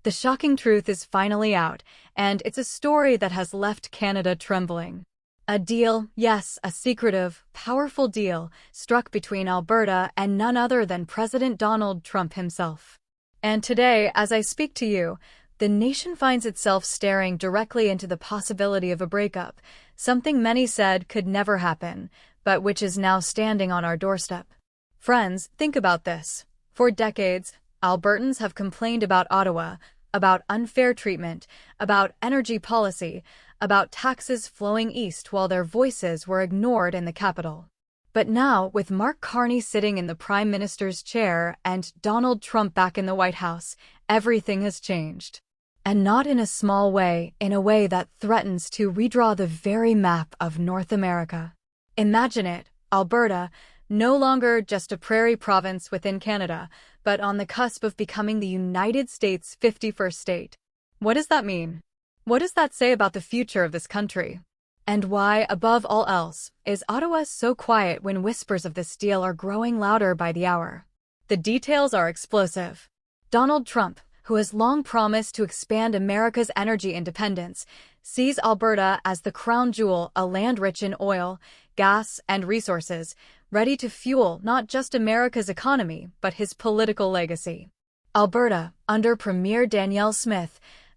The shocking truth is finally out, and it's a story that has left Canada trembling. A deal, yes, a secretive, powerful deal, struck between Alberta and none other than President Donald Trump himself. And today, as I speak to you, the nation finds itself staring directly into the possibility of a breakup, something many said could never happen, but which is now standing on our doorstep. Friends, think about this. For decades, Albertans have complained about Ottawa, about unfair treatment, about energy policy, about taxes flowing east while their voices were ignored in the capital. But now, with Mark Carney sitting in the Prime Minister's chair and Donald Trump back in the White House, everything has changed. And not in a small way, in a way that threatens to redraw the very map of North America. Imagine it, Alberta, no longer just a prairie province within Canada, but on the cusp of becoming the United States' 51st state. What does that mean? What does that say about the future of this country? And why, above all else, is Ottawa so quiet when whispers of this deal are growing louder by the hour? The details are explosive. Donald Trump, who has long promised to expand America's energy independence, sees Alberta as the crown jewel, a land rich in oil, gas, and resources, ready to fuel not just America's economy, but his political legacy. Alberta, under Premier Danielle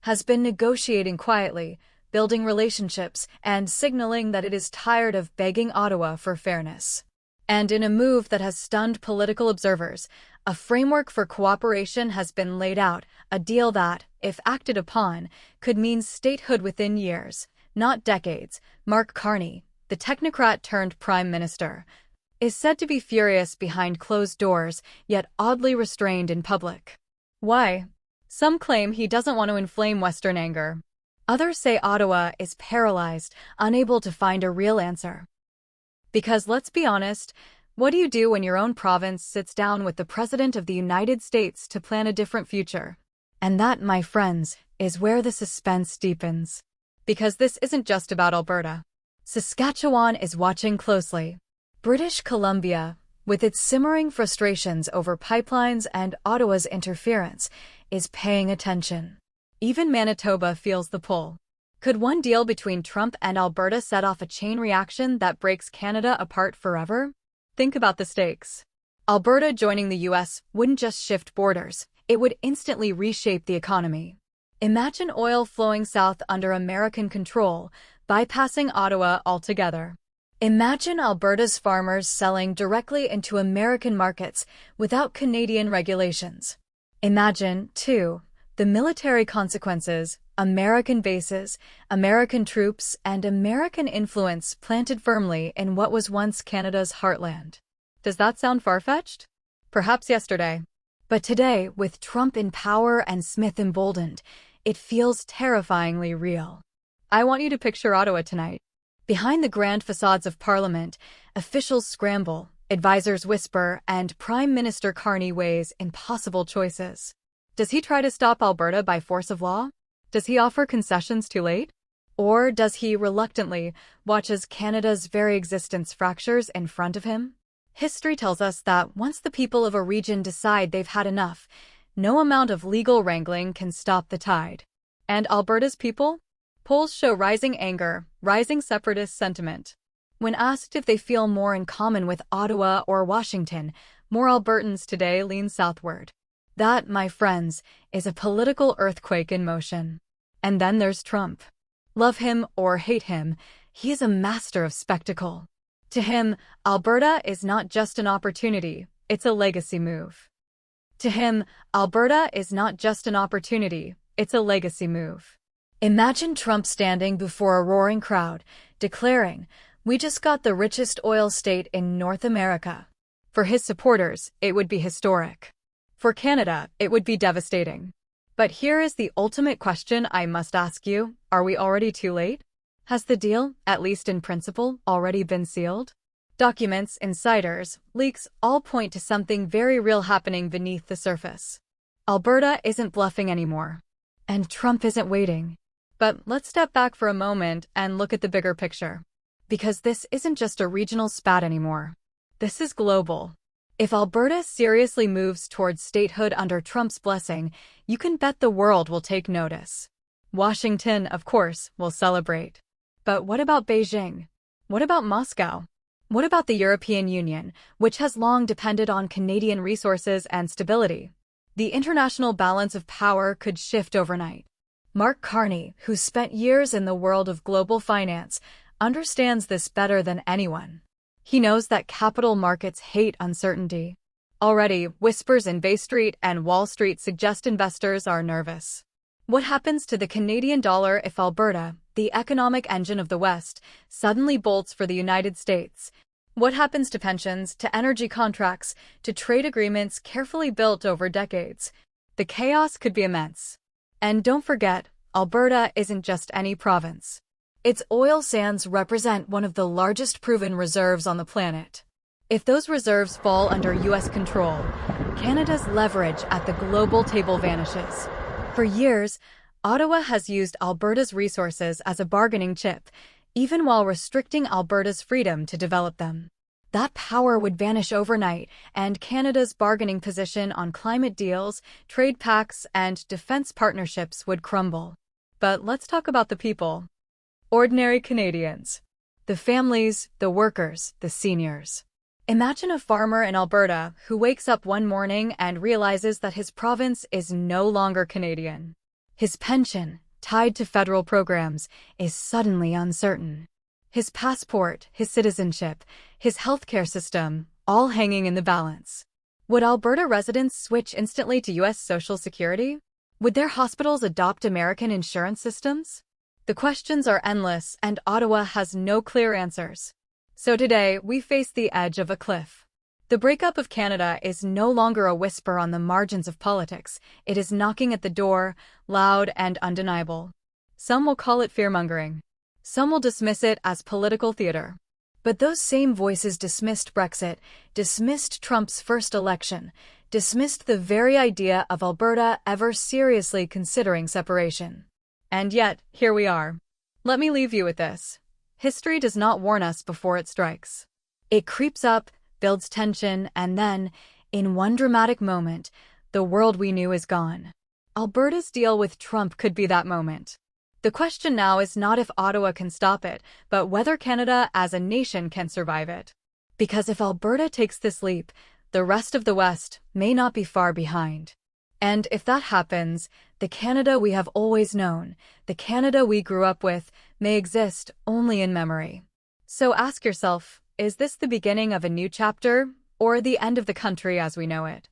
has been negotiating quietly, building relationships, and signaling that it is tired of begging Ottawa for fairness. And in a move that has stunned political observers, a framework for cooperation has been laid out, a deal that, if acted upon, could mean statehood within years, not decades. Mark Carney, the technocrat turned Prime Minister, is said to be furious behind closed doors, yet oddly restrained in public. Why? Some claim he doesn't want to inflame Western anger. Others say Ottawa is paralyzed, unable to find a real answer. Because let's be honest, what do you do when your own province sits down with the President of the United States to plan a different future? And that, my friends, is where the suspense deepens. Because this isn't just about Alberta. Saskatchewan is watching closely. British Columbia, with its simmering frustrations over pipelines and Ottawa's interference, is paying attention. Even Manitoba feels the pull. Could one deal between Trump and Alberta set off a chain reaction that breaks Canada apart forever? Think about the stakes. Alberta joining the U.S. wouldn't just shift borders, it would instantly reshape the economy. Imagine oil flowing south under American control, bypassing Ottawa altogether. Imagine Alberta's farmers selling directly into American markets without Canadian regulations. Imagine, too, the military consequences, American bases, American troops, and American influence planted firmly in what was once Canada's heartland. Does that sound far-fetched? Perhaps yesterday. But today, with Trump in power and Smith emboldened, it feels terrifyingly real. I want you to picture Ottawa tonight. Behind the grand facades of Parliament, officials scramble, advisors whisper, and Prime Minister Carney weighs impossible choices. Does he try to stop Alberta by force of law? Does he offer concessions too late? Or does he reluctantly watch as Canada's very existence fractures in front of him? History tells us that once the people of a region decide they've had enough, no amount of legal wrangling can stop the tide. And Alberta's people? Polls show rising anger, rising separatist sentiment. When asked if they feel more in common with Ottawa or Washington, more Albertans today lean southward. That, my friends, is a political earthquake in motion. And then there's Trump. Love him or hate him, he is a master of spectacle. To him, Alberta is not just an opportunity, it's a legacy move. To him, Alberta is not just an opportunity, it's a legacy move. Imagine Trump standing before a roaring crowd, declaring, "We just got the richest oil state in North America." For his supporters, it would be historic. For Canada, it would be devastating. But here is the ultimate question I must ask you. Are we already too late? Has the deal, at least in principle, already been sealed? Documents, insiders, leaks all point to something very real happening beneath the surface. Alberta isn't bluffing anymore. And Trump isn't waiting. But let's step back for a moment and look at the bigger picture. Because this isn't just a regional spat anymore. This is global. If Alberta seriously moves towards statehood under Trump's blessing, you can bet the world will take notice. Washington, of course, will celebrate. But what about Beijing? What about Moscow? What about the European Union, which has long depended on Canadian resources and stability? The international balance of power could shift overnight. Mark Carney, who's spent years in the world of global finance, understands this better than anyone. He knows that capital markets hate uncertainty. Already, whispers in Bay Street and Wall Street suggest investors are nervous. What happens to the Canadian dollar if Alberta, the economic engine of the West, suddenly bolts for the United States? What happens to pensions, to energy contracts, to trade agreements carefully built over decades? The chaos could be immense. And don't forget, Alberta isn't just any province. Its oil sands represent one of the largest proven reserves on the planet. If those reserves fall under U.S. control, Canada's leverage at the global table vanishes. For years, Ottawa has used Alberta's resources as a bargaining chip, even while restricting Alberta's freedom to develop them. That power would vanish overnight, and Canada's bargaining position on climate deals, trade pacts, and defense partnerships would crumble. But let's talk about the people. Ordinary Canadians. The families, the workers, the seniors. Imagine a farmer in Alberta who wakes up one morning and realizes that his province is no longer Canadian. His pension, tied to federal programs, is suddenly uncertain. His passport, his citizenship, his healthcare system, all hanging in the balance. Would Alberta residents switch instantly to U.S. Social Security? Would their hospitals adopt American insurance systems? The questions are endless, and Ottawa has no clear answers. So today, we face the edge of a cliff. The breakup of Canada is no longer a whisper on the margins of politics. It is knocking at the door, loud and undeniable. Some will call it fear-mongering. Some will dismiss it as political theater. But those same voices dismissed Brexit, dismissed Trump's first election, dismissed the very idea of Alberta ever seriously considering separation. And yet, here we are. Let me leave you with this. History does not warn us before it strikes. It creeps up, builds tension, and then, in one dramatic moment, the world we knew is gone. Alberta's deal with Trump could be that moment. The question now is not if Ottawa can stop it, but whether Canada as a nation can survive it. Because if Alberta takes this leap, the rest of the West may not be far behind. And if that happens, the Canada we have always known, the Canada we grew up with, may exist only in memory. So ask yourself, is this the beginning of a new chapter, or the end of the country as we know it?